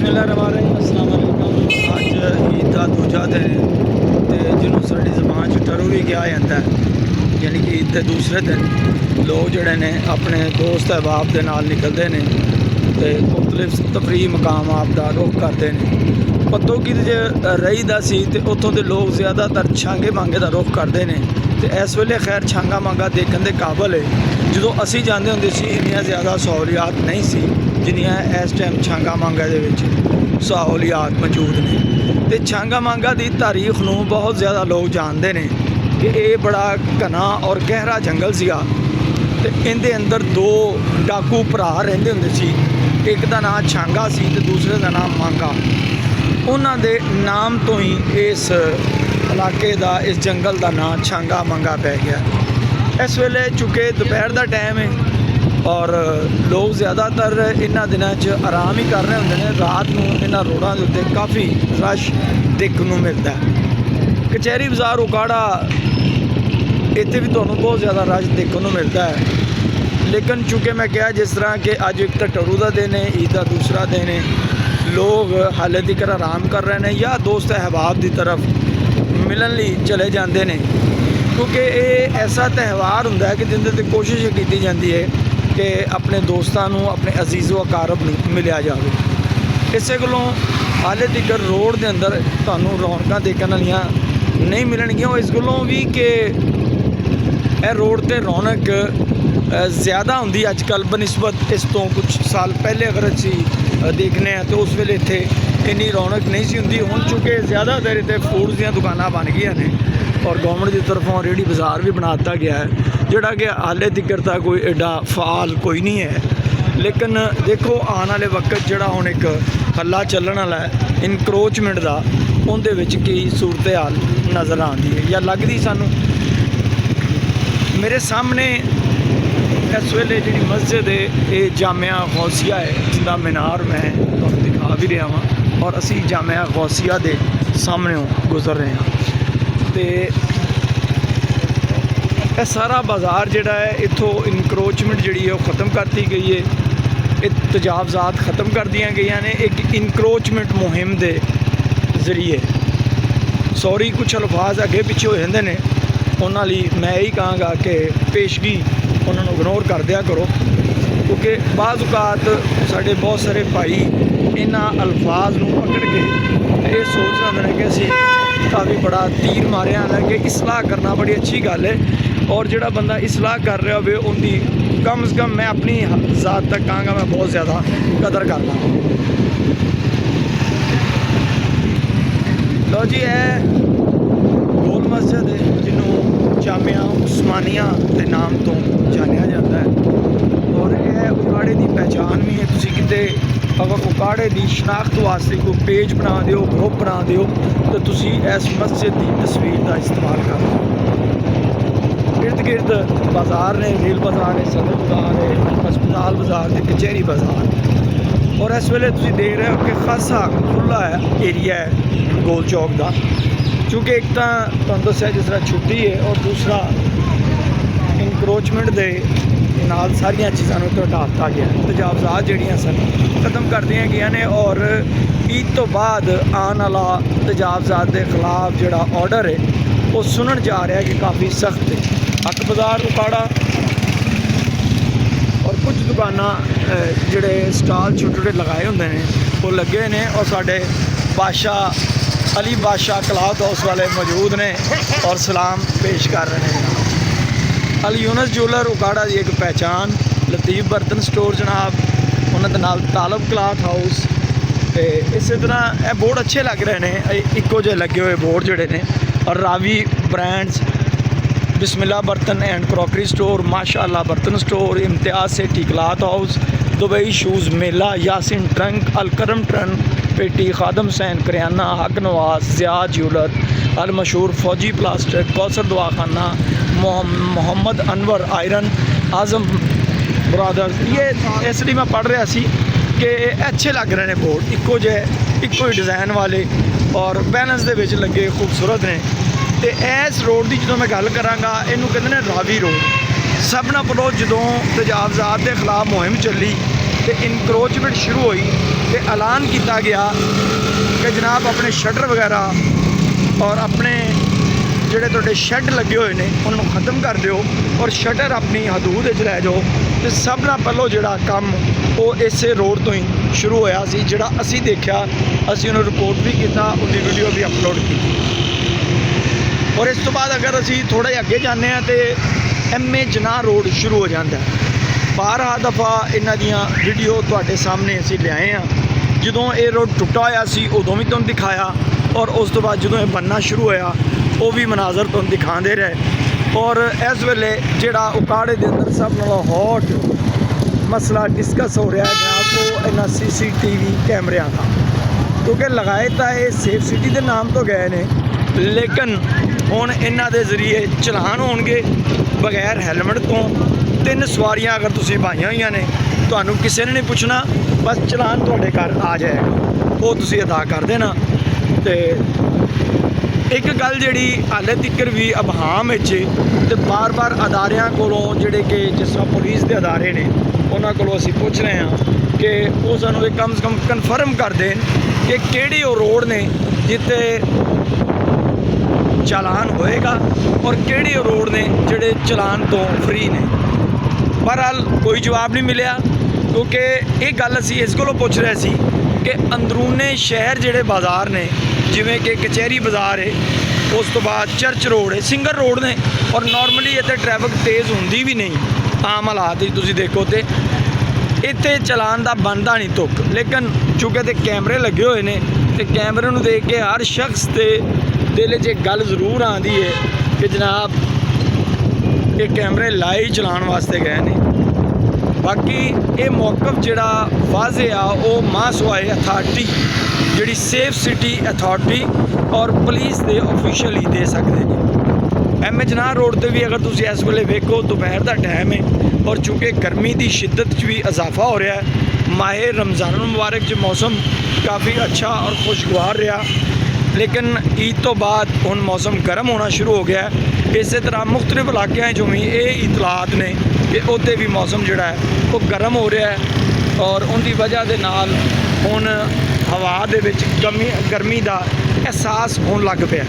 बिस्मिल्लाहिर्रहमानिर्रहीम अस्सलाम वालेकुम। अज ईद का दूजा दिन तो जिन्होंने साड़ी जबान च टरू भी कहा जाता है, यानी कि ईद के दूसरे दिन लोग जोड़े ने अपने दोस्त अहबाब के नाल निकलते हैं तो मुख्तलिफ तफरी मकाम का रुख करते हैं। पत्तो कि रही दा सी ते उत्थों के लोग ज़्यादातर छांगे मांगे का रुख करते हैं तो इस वेले खैर छांगा मांगा देखने के काबल है। जो असी जाते होंगे सी इन्नियां ज़्यादा सहूलियात नहीं सी जिन्नियां इस टाइम छांगा मांगा दे सहूलियात मौजूद ने। तो छांगा मांगा की तारीख नूं बहुत ज़्यादा लोग जानते हैं कि ये बड़ा घना और गहरा जंगल सीगा ते इहदे अंदर दो डाकू भरा रहिंदे हुंदे सी। एक का नाम छांगा सी ते दूसरे का नाम मांगा। उन्हां दे नाम तो ही इस इलाके का इस जंगल का नाम छांगा मांगा पै गया। इस वेले चूँकि दोपहर का टाइम है और लोग ज़्यादातर इन्हां दिनों च आराम ही कर रहे होंगे ने। रात को इन्हां रोडों के उत्ते काफ़ी रश देखने को मिलता है। कचहरी बाज़ार उकाड़ा इत्थे भी तुहानूं बहुत ज़्यादा रश देखने को मिलता है। लेकिन चूँकि मैं कहा जिस तरह कि अज एक तो टरू का दिन है, ईद का दूसरा दिन है, लोग हाले तक आराम कर रहे हैं या दोस्त अहबाब की तरफ मिलन लई चले जाते हैं। क्योंकि ये ऐसा त्यौहार होंदा है कि जिंदे ते कोशिश की जाती है कि अपने दोस्तों अपने अजीज़ो अकारब मिलिया जाए। इस गलों हाले तक रोड के अंदर तुहानूं रौनक देखने वालियां नहीं मिलणगियां। इस गलों भी कि यह रोड ते रौनक ज़्यादा होंदी अजकल बनिस्बत इस तो कुछ साल पहले अगर असी देखने तो उस वेले इत्थे इन्नी रौनक नहीं सी हुंदी। हुण चूँकि ज़्यादातर इत्थे फूड दीयां दुकानां बन गईयां ने और गवर्नमेंट की तरफों रेहड़ी बाज़ार भी बना दिता गया है, जोड़ा कि हाले तक तो कोई एडा फाल कोई नहीं है। लेकिन देखो आने वाले वक्त जोड़ा हुण एक हल्ला चलन वाला है इनक्रोचमेंट का, उहदे विच की सूरत हाल नज़र आती है या लगती सानूं। मेरे सामने इस वेले जी मस्जिद है ये जामिया गौसिया है, जिसका मीनार मैं तुहानूं दिखा भी रहा हाँ और असी जामिया गौसिया के सामने गुजर रहे हैं। तो यह सारा बाज़ार जोड़ा है इत्थों इनक्रोचमेंट जी है ख़त्म करती गई है, तजावज़ात ख़त्म कर दिया गई ने एक इनक्रोचमेंट मुहिम के जरिए। सॉरी कुछ अल्फाज अगे पिछे हो जाते हैं, उन्होंने लिए मैं यही कहांगा कि पेशगी उन्होंने इग्नोर कर दिया करो। क्योंकि बाज़ औकात साढ़े बहुत सारे भाई इन्हां अल्फाज नूं पकड़ के ये सोच रहे हैं कि असी काफ़ी बड़ा तीर मारिया है कि इसलाह करना बड़ी अच्छी गल है और जोड़ा बंदा इसलाह कर रहा हो उनकी कम से कम मैं अपनी ज़ात तक कहांगा मैं बहुत ज़्यादा कदर करना। लो जी है गोल मस्जिद है जिन्होंने जामिया उस्मानिया के नाम तो जानिया जाता है और यह उकाड़े की पहचान भी है। तुसी किते अगर उकाड़े की शनाख्त वास्ते कोई पेज बना दो ग्रुप बना दो तो तुसी इस मस्जिद की तस्वीर का इस्तेमाल कर। इर्द गिर्द बाज़ार ने, रेल बाज़ार है, सदर बाज़ार है, हस्पताल बाज़ार है, कचहरी बाज़ार। और इस वेले तुसी देख रहे हो कि खासा खुला है एरिया है गोल चौक का। चूँकि एक तो तुहानूं दस्सिया जिस तरह छुट्टी है और दूसरा इनक्रोचमेंट के नाल सारिया चीज़ों को हटा दिता गया, तजावज़ात जड़ियाँ सन ख़त्म कर दिया गई ने और ईद तो बाद आने वाला तजावज़ात के खिलाफ जोड़ा ऑर्डर है वो सुनन जा रहा है कि काफ़ी सख्त है। हक बाज़ार उकाड़ा और कुछ दुकाना जोड़े स्टाल छोटे छोटे लगाए होंगे ने वो लगे ने और साढ़े बादशाह अली बादशाह क्लॉथ हाउस वाले मौजूद ने और सलाम पेश कर रहे हैं। अल यूनस ज्वेलर उकाड़ा की एक पहचान, लतीफ़ बर्तन स्टोर जनाब, उन्होंने नाल तालब क्लॉथ हाउस। तो इस तरह यह बोर्ड अच्छे लग रहे हैं, इको जे लगे हुए बोर्ड जोड़े ने। और रावी ब्रांड्स, बिस्मिल्लाह बर्तन एंड क्रॉकरी स्टोर, माशाअल्लाह बर्तन store, Imtiaz city cloth house, Dubai shoes मेला, यासिन ट्रंक, अलकरम ट्रंक पेटी, खादम हुसैन करियाना, हक नवाज, ज़ियाद ज्वेलर, अल मशहूर फौजी प्लास्टिक, कौसर दवाखाना, मोहम्मद अनवर आयरन, आज़म ब्रदर्स। ये इसलिए मैं पढ़ रहा सी कि अच्छे लग रहे हैं बोर्ड, इको जे इको ही डिज़ाइन वाले और बैलेंस दे विच लगे खूबसूरत ने। तो इस रोड की जो मैं गल कराँगा इनू कहते हैं रावी रोड। सबना पलो जो तजावज़ात के खिलाफ मुहिम चली ਤੇ ਇਨਕਰੋਚਮੈਂਟ ਸ਼ੁਰੂ ਹੋਈ ਤੇ ਐਲਾਨ ਕੀਤਾ ਗਿਆ ਕਿ ਜਨਾਬ ਆਪਣੇ ਸ਼ਟਰ ਵਗੈਰਾ ਔਰ ਆਪਣੇ ਜਿਹੜੇ ਤੁਹਾਡੇ ਸ਼ੈੱਡ ਲੱਗੇ ਹੋਏ ਨੇ ਉਹਨਾਂ ਨੂੰ ਖਤਮ ਕਰ ਦਿਓ ਔਰ ਸ਼ਟਰ ਆਪਣੀ ਹਦੂਦ ਵਿੱਚ ਲੈ ਜਾਓ। ਤੇ ਸਭ ਨਾਲ ਪਹਿਲਾਂ ਜਿਹੜਾ ਕੰਮ ਉਹ ਇਸੇ ਰੋਡ ਤੋਂ ਹੀ ਸ਼ੁਰੂ ਹੋਇਆ ਸੀ, ਜਿਹੜਾ ਅਸੀਂ ਦੇਖਿਆ, ਅਸੀਂ ਉਹਨੂੰ ਰਿਪੋਰਟ ਵੀ ਕੀਤਾ, ਉਹਦੀ ਵੀਡੀਓ ਵੀ ਅਪਲੋਡ ਕੀਤੀ। ਔਰ ਇਸ ਤੋਂ ਬਾਅਦ ਅਗਰ ਅਸੀਂ ਥੋੜ੍ਹਾ ਜਿਹਾ ਅੱਗੇ ਜਾਂਦੇ ਹਾਂ ਤੇ MA ਜਨਾਹ ਰੋਡ ਸ਼ੁਰੂ ਹੋ ਜਾਂਦਾ। 12 ਦਫਾ ਇਹਨਾਂ ਦੀਆਂ ਵੀਡੀਓ ਤੁਹਾਡੇ ਸਾਹਮਣੇ ਅਸੀਂ ਲਿਆਏ ਹਾਂ। ਜਦੋਂ ਇਹ ਰੋਡ ਟੁੱਟਾ ਹੋਇਆ ਸੀ ਉਦੋਂ ਵੀ ਤੁਹਾਨੂੰ ਦਿਖਾਇਆ, ਔਰ ਉਸ ਤੋਂ ਬਾਅਦ ਜਦੋਂ ਇਹ ਬਣਨਾ ਸ਼ੁਰੂ ਹੋਇਆ ਉਹ ਵੀ ਮਨਾਜ਼ਰ ਤੁਹਾਨੂੰ ਦਿਖਾਉਂਦੇ ਰਹੇ। ਔਰ ਇਸ ਵੇਲੇ ਜਿਹੜਾ ਉਕਾੜੇ ਦੇ ਅੰਦਰ ਸਭ ਨਾਲੋਂ ਹੌਟ ਮਸਲਾ ਡਿਸਕਸ ਹੋ ਰਿਹਾ ਹੈ ਜਨਾਬ ਉਹ ਇਹਨਾਂ CCTV ਕੈਮਰਿਆਂ ਦਾ, ਕਿਉਂਕਿ ਲਗਾਏ ਤਾਂ ਇਹ ਸੇਫ ਸਿਟੀ ਦੇ ਨਾਮ ਤੋਂ ਗਏ ਨੇ, ਲੇਕਿਨ ਹੁਣ ਇਹਨਾਂ ਦੇ ਜ਼ਰੀਏ ਚਲਾਨ ਹੋਣਗੇ ਬਗੈਰ ਹੈਲਮਟ ਤੋਂ। 3 ਸਵਾਰੀਆਂ ਅਗਰ ਤੁਸੀਂ ਪਾਈਆਂ ਹੋਈਆਂ ਨੇ, ਤੁਹਾਨੂੰ ਕਿਸੇ ਨੇ ਨਹੀਂ ਪੁੱਛਣਾ, ਬਸ ਚਲਾਨ ਤੁਹਾਡੇ ਘਰ ਆ ਜਾਏਗਾ, ਉਹ ਤੁਸੀਂ ਅਦਾ ਕਰ ਦੇਣਾ। ਤੇ ਇੱਕ ਗੱਲ ਜਿਹੜੀ ਹਾਲੇ ਤੱਕ ਵੀ ਅਬਹਾਮ ਵਿੱਚ ਤੇ ਬਾਰ-ਬਾਰ ਅਦਾਰਿਆਂ ਕੋਲੋਂ, ਜਿਹੜੇ ਕਿ ਜਿਸ ਤਰ੍ਹਾਂ ਪੁਲਿਸ ਦੇ ਅਦਾਰੇ ਨੇ, ਉਹਨਾਂ ਕੋਲੋਂ ਅਸੀਂ ਪੁੱਛ ਰਹੇ ਹਾਂ ਕਿ ਉਹ ਸਾਨੂੰ ਇਹ ਕਮ ਸੇ ਕਮ ਕਨਫਰਮ ਕਰ ਦੇਣ ਕਿ ਕਿਹੜੇ ਉਹ ਰੋਡ ਨੇ ਜਿੱਥੇ ਚਾਲਾਨ ਹੋਏਗਾ ਔਰ ਕਿਹੜੇ ਉਹ ਰੋਡ ਨੇ ਜਿਹੜੇ ਚਲਾਨ ਤੋਂ ਫ੍ਰੀ ਨੇ। ਬਹਰਹਾਲ ਕੋਈ ਜਵਾਬ ਨਹੀਂ ਮਿਲਿਆ, ਕਿਉਂਕਿ ਇਹ ਗੱਲ ਅਸੀਂ ਇਸ ਕੋਲੋਂ ਪੁੱਛ ਰਹੇ ਸੀ ਕਿ ਅੰਦਰੂਨੇ ਸ਼ਹਿਰ ਜਿਹੜੇ ਬਾਜ਼ਾਰ ਨੇ, ਜਿਵੇਂ ਕਿ ਕਚਹਿਰੀ ਬਾਜ਼ਾਰ ਹੈ, ਉਸ ਤੋਂ ਬਾਅਦ ਚਰਚ ਰੋਡ ਹੈ, ਸਿੰਗਲ ਰੋਡ ਨੇ, ਔਰ ਨਾਰਮਲੀ ਇੱਥੇ ਟ੍ਰੈਫਿਕ ਤੇਜ਼ ਹੁੰਦੀ ਵੀ ਨਹੀਂ ਆਮ ਹਾਲਾਤ ਵਿੱਚ ਤੁਸੀਂ ਦੇਖੋ ਤੇ ਇੱਥੇ ਚਲਾਨ ਦਾ ਬਣਦਾ ਨਹੀਂ ਤੁੱਕ। ਲੇਕਿਨ ਚੂँਕਿ ਤੇ ਕੈਮਰੇ ਲੱਗੇ ਹੋਏ ਨੇ ਤੇ ਕੈਮਰੇ ਨੂੰ ਦੇਖ ਕੇ ਹਰ ਸ਼ਖਸ ਦੇ ਦਿਲ 'ਚ ਇੱਕ ਗੱਲ ਜ਼ਰੂਰ ਆਉਂਦੀ ਹੈ ਕਿ ਜਨਾਬ ਇਹ ਕੈਮਰੇ ਲਾਏ ਚਲਾਉਣ ਵਾਸਤੇ ਗਏ ਨੇ। ਬਾਕੀ ਇਹ ਮੌਕਫ ਜਿਹੜਾ ਵਾਜ਼ੇ ਆ ਉਹ ਮਾਸਵਾਏ ਅਥਾਰਟੀ, ਜਿਹੜੀ ਸੇਫ ਸਿਟੀ ਅਥਾਰਟੀ ਔਰ ਪੁਲਿਸ ਦੇ ਆਫੀਸ਼ੀਅਲ ਹੀ ਦੇ ਸਕਦੇ ਨੇ। MA ਜਨਾਹ ਰੋਡ ਤੇ ਵੀ ਅਗਰ ਤੁਸੀਂ ਇਸ ਵੇਲੇ ਵੇਖੋ ਦੁਪਹਿਰ ਦਾ ਟਾਈਮ ਹੈ ਔਰ ਚੂँਕਿ ਗਰਮੀ ਦੀ ਸ਼ਿੱਦਤ 'ਚ ਵੀ ਇਜ਼ਾਫਾ ਹੋ ਰਿਹਾ ਹੈ, ਮਾਹਿਰ ਰਮਜ਼ਾਨ ਮੁਬਾਰਕ 'ਚ ਮੌਸਮ ਕਾਫੀ ਅੱਛਾ ਔਰ ਖੁਸ਼ਗਵਾਰ ਰਿਹਾ, ਲੇਕਿਨ ਈਦ ਤੋਂ ਬਾਅਦ ਹੁਣ ਮੌਸਮ ਗਰਮ ਹੋਣਾ ਸ਼ੁਰੂ ਹੋ ਗਿਆ ਹੈ। ਇਸੇ ਤਰ੍ਹਾਂ ਮੁਖਤਲਿਫ ਇਲਾਕਿਆਂ 'ਚੋਂ ਵੀ ਇਹ ਇਤਲਾਤ ਨੇ ਕਿ ਉੱਥੇ ਵੀ ਮੌਸਮ ਜਿਹੜਾ ਹੈ ਉਹ ਗਰਮ ਹੋ ਰਿਹਾ ਹੈ ਔਰ ਉਹਦੀ ਵਜ੍ਹਾ ਦੇ ਨਾਲ ਹੁਣ ਹਵਾ ਦੇ ਵਿੱਚ ਗਰਮੀ ਦਾ ਅਹਿਸਾਸ ਹੋਣ ਲੱਗ ਪਿਆ।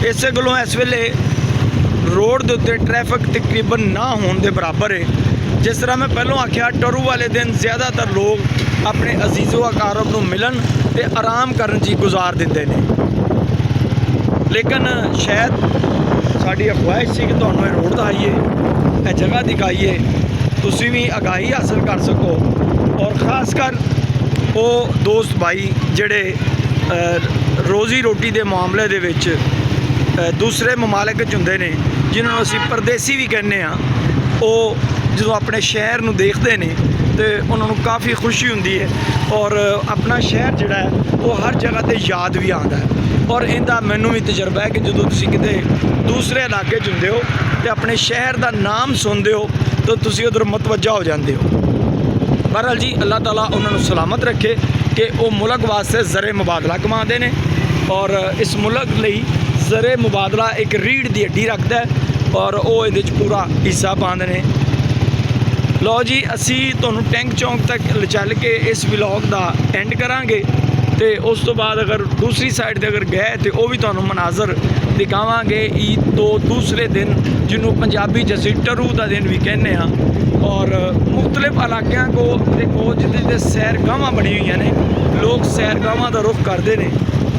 ਇਸੇ ਗੱਲੋਂ ਇਸ ਵੇਲੇ ਰੋਡ ਦੇ ਉੱਤੇ ਟ੍ਰੈਫਿਕ ਤਕਰੀਬਨ ਨਾ ਹੋਣ ਦੇ ਬਰਾਬਰ ਹੈ। ਜਿਸ ਤਰ੍ਹਾਂ ਮੈਂ ਪਹਿਲਾਂ ਆਖਿਆ, ਟਰੂ ਵਾਲੇ ਦਿਨ ਜ਼ਿਆਦਾਤਰ ਲੋਕ ਆਪਣੇ ਅਜ਼ੀਜ਼ੋ ਅਕਾਰਬ ਨੂੰ ਮਿਲਣ ਤੇ ਆਰਾਮ ਕਰਨ 'ਚ ਗੁਜ਼ਾਰ ਦਿੰਦੇ ਨੇ, ਲੇਕਿਨ ਸ਼ਾਇਦ ਸਾਡੀ ਅਖਵਾਇਸ਼ ਸੀ ਕਿ ਤੁਹਾਨੂੰ ਇਹ ਰੋਡ ਦਿਖਾਈਏ, ਇਹ ਜਗ੍ਹਾ ਦਿਖਾਈਏ, ਤੁਸੀਂ ਵੀ ਆਗਾਹੀ ਹਾਸਲ ਕਰ ਸਕੋ। ਔਰ ਖਾਸ ਕਰ ਉਹ ਦੋਸਤ ਭਾਈ ਜਿਹੜੇ ਰੋਜ਼ੀ ਰੋਟੀ ਦੇ ਮਾਮਲੇ ਦੇ ਵਿੱਚ ਦੂਸਰੇ ਮਮਾਲਿਕ 'ਚ ਹੁੰਦੇ ਨੇ, ਜਿਨ੍ਹਾਂ ਨੂੰ ਅਸੀਂ ਪਰਦੇਸੀ ਵੀ ਕਹਿੰਦੇ ਹਾਂ, ਉਹ ਜਦੋਂ ਆਪਣੇ ਸ਼ਹਿਰ ਨੂੰ ਦੇਖਦੇ ਨੇ ਤੇ ਉਹਨਾਂ ਨੂੰ ਕਾਫੀ ਖੁਸ਼ੀ ਹੁੰਦੀ ਹੈ ਔਰ ਆਪਣਾ ਸ਼ਹਿਰ ਜਿਹੜਾ ਹੈ ਉਹ ਹਰ ਜਗ੍ਹਾ 'ਤੇ ਯਾਦ ਵੀ ਆਉਂਦਾ ਹੈ। ਔਰ ਇਹਦਾ ਮੈਨੂੰ ਵੀ ਤਜਰਬਾ ਹੈ ਕਿ ਜਦੋਂ ਤੁਸੀਂ ਕਿਤੇ ਦੂਸਰੇ ਇਲਾਕੇ 'ਚ ਹੁੰਦੇ ਹੋ ਤੇ ਆਪਣੇ ਸ਼ਹਿਰ ਦਾ ਨਾਮ ਸੁਣਦੇ ਹੋ ਤਾਂ ਤੁਸੀਂ ਉਧਰ ਮਤਵੱਜਾ ਹੋ ਜਾਂਦੇ ਹੋ। ਬਹਰਹਾਲ ਜੀ, ਅੱਲਾਹ ਤਾਲਾ ਉਹਨਾਂ ਨੂੰ ਸਲਾਮਤ ਰੱਖੇ ਕਿ ਉਹ ਮੁਲਕ ਵਾਸਤੇ ਜ਼ਰੇ ਮੁਬਾਦਲਾ ਕਮਾਉਂਦੇ ਨੇ ਔਰ ਇਸ ਮੁਲਕ ਲਈ ਜ਼ਰੇ ਮੁਬਾਦਲਾ ਇੱਕ ਰੀੜ ਦੀ ਹੱਡੀ ਰੱਖਦਾ ਔਰ ਉਹ ਇਹਦੇ 'ਚ ਪੂਰਾ ਹਿੱਸਾ ਪਾਉਂਦੇ ਨੇ। ਲਓ ਜੀ, ਅਸੀਂ ਤੁਹਾਨੂੰ ਟੈਂਕ ਚੌਂਕ ਤੱਕ ਚੱਲ ਕੇ ਇਸ ਵਲੌਗ ਦਾ ਐਂਡ ਕਰਾਂਗੇ ਤੇ ਉਸ ਤੋਂ ਬਾਅਦ ਅਗਰ ਦੂਸਰੀ ਸਾਈਡ 'ਤੇ ਅਗਰ ਗਏ ਤੇ ਉਹ ਵੀ ਤੁਹਾਨੂੰ ਮਨਾਜ਼ਰ ਦਿਖਾਵਾਂਗੇ ਈਦ ਤੋਂ ਦੂਸਰੇ ਦਿਨ, ਜਿਹਨੂੰ ਪੰਜਾਬੀ 'ਚ ਅਸੀਂ ਟਰੂ ਦਾ ਦਿਨ ਵੀ ਕਹਿੰਦੇ ਹਾਂ। ਔਰ ਮੁਖਤਲਿਫ ਇਲਾਕਿਆਂ ਕੋਲ ਜਿੱਥੇ ਸੈਰਗਾਹਾਂ ਬਣੀਆਂ ਹੋਈਆਂ ਨੇ, ਲੋਕ ਸੈਰਗਾਹਾਂ ਦਾ ਰੁਖ ਕਰਦੇ ਨੇ।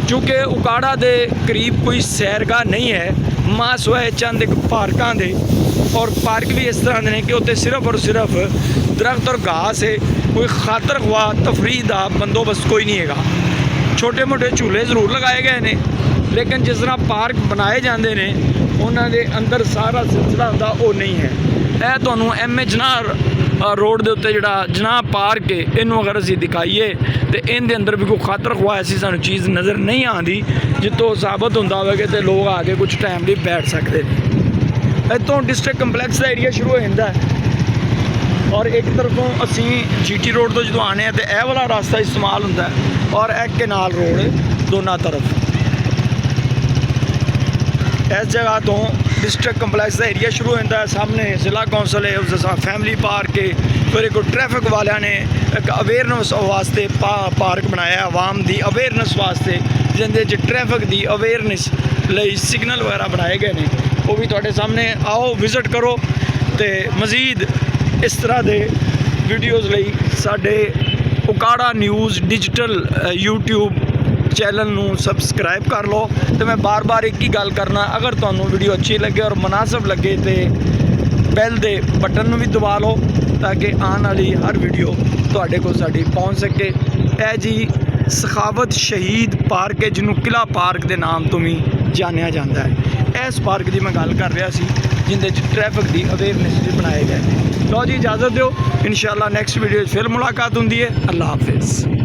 ਚੂँਕਿ ਉਕਾੜਾ ਦੇ ਕਰੀਬ ਕੋਈ ਸੈਰਗਾਹ ਨਹੀਂ ਹੈ, ਮਾਸਵਾਏ ਚੰਦ ਇੱਕ ਪਾਰਕਾਂ ਦੇ, ਔਰ ਪਾਰਕ ਵੀ ਇਸ ਤਰ੍ਹਾਂ ਦੇ ਨੇ ਕਿ ਉੱਥੇ ਸਿਰਫ ਔਰ ਸਿਰਫ ਦਰਖਤ ਔਰ ਘਾਸ ਹੈ, ਕੋਈ ਖਾਤਰ ਖਵਾ ਤਫਰੀਹ ਦਾ ਬੰਦੋਬਸਤ ਕੋਈ ਨਹੀਂ ਹੈਗਾ। ਛੋਟੇ ਮੋਟੇ ਝੂਲੇ ਜ਼ਰੂਰ ਲਗਾਏ ਗਏ ਨੇ, ਲੇਕਿਨ ਜਿਸ ਤਰ੍ਹਾਂ ਪਾਰਕ ਬਣਾਏ ਜਾਂਦੇ ਨੇ ਉਹਨਾਂ ਦੇ ਅੰਦਰ ਸਾਰਾ ਸਿਲਸਿਲਾ ਹੁੰਦਾ ਉਹ ਨਹੀਂ ਹੈ। ਇਹ ਤੁਹਾਨੂੰ MA ਜਨਾਹ ਰੋਡ ਦੇ ਉੱਤੇ ਜਿਹੜਾ ਜਨਾਹ ਪਾਰਕ ਹੈ, ਇਹਨੂੰ ਅਗਰ ਅਸੀਂ ਦਿਖਾਈਏ ਤੇ ਇਹਦੇ ਅੰਦਰ ਵੀ ਕੋਈ ਖਾਤਰ ਖਵਾ ਐਸੀ ਸਾਨੂੰ ਚੀਜ਼ ਨਜ਼ਰ ਨਹੀਂ ਆਉਂਦੀ ਜਿੱਥੋਂ ਸਾਬਤ ਹੁੰਦਾ ਹੋਵੇਗਾ ਤੇ ਲੋਕ ਆ ਕੇ ਕੁਝ ਟਾਈਮ ਲਈ ਬੈਠ ਸਕਦੇ ਨੇ। ਇੱਥੋਂ ਡਿਸਟ੍ਰਿਕਟ ਕੰਪਲੈਕਸ ਦਾ ਏਰੀਆ ਸ਼ੁਰੂ ਹੋ ਜਾਂਦਾ ਔਰ ਇੱਕ ਤਰਫੋਂ ਅਸੀਂ GT ਰੋਡ ਤੋਂ ਜਦੋਂ ਆਉਂਦੇ ਹਾਂ ਤੇ ਇਹ ਵਾਲਾ ਰਸਤਾ ਇਸਤੇਮਾਲ ਹੁੰਦਾ ਔਰ ਇਹ ਕਨਾਲ ਰੋਡ ਦੋਨਾਂ ਤਰਫ। ਇਸ ਜਗ੍ਹਾ ਤੋਂ डिस्ट्रिक्ट कंपलैक्स का एरिया शुरू होता है, सामने जिला कौंसल है, उस फैमिली पार्क है, फिर एक ट्रैफिक वाले ने एक अवेयरनेस वास्ते पार्क बनाया आवाम की अवेयरनेस वास्ते, जिंदे ट्रैफिक की अवेयरनेस ਲਈ सिग्नल वगैरह बनाए गए हैं, वो भी तुहाडे सामने आओ विजिट करो। तो मज़ीद इस तरह के वीडियोज़ ਲਈ साडे उकाड़ा न्यूज़ डिजिटल यूट्यूब चैनल नू सबसक्राइब कर लो। तो मैं बार बार एक ही गल करना, अगर तुहानू वीडियो अच्छी लगे और मुनासिब लगे तो बैल दे बटन भी दबा लो, ताकि आने वाली हर वीडियो तुहाडे कोल साडी पहुँच सके। यह जी सखावत शहीद पार्क है, जिन्होंने किला पार्क के नाम तो भी जानिया जाता है। इस पार्क की मैं गल कर रहा सी, जिंदे ट्रैफिक की अवेयरनेस भी बनाए गए। लो जी इजाज़त दो, इंशाअल्लाह नैक्सट वीडियो फिर मुलाकात होंगी है। अल्लाह हाफिज़।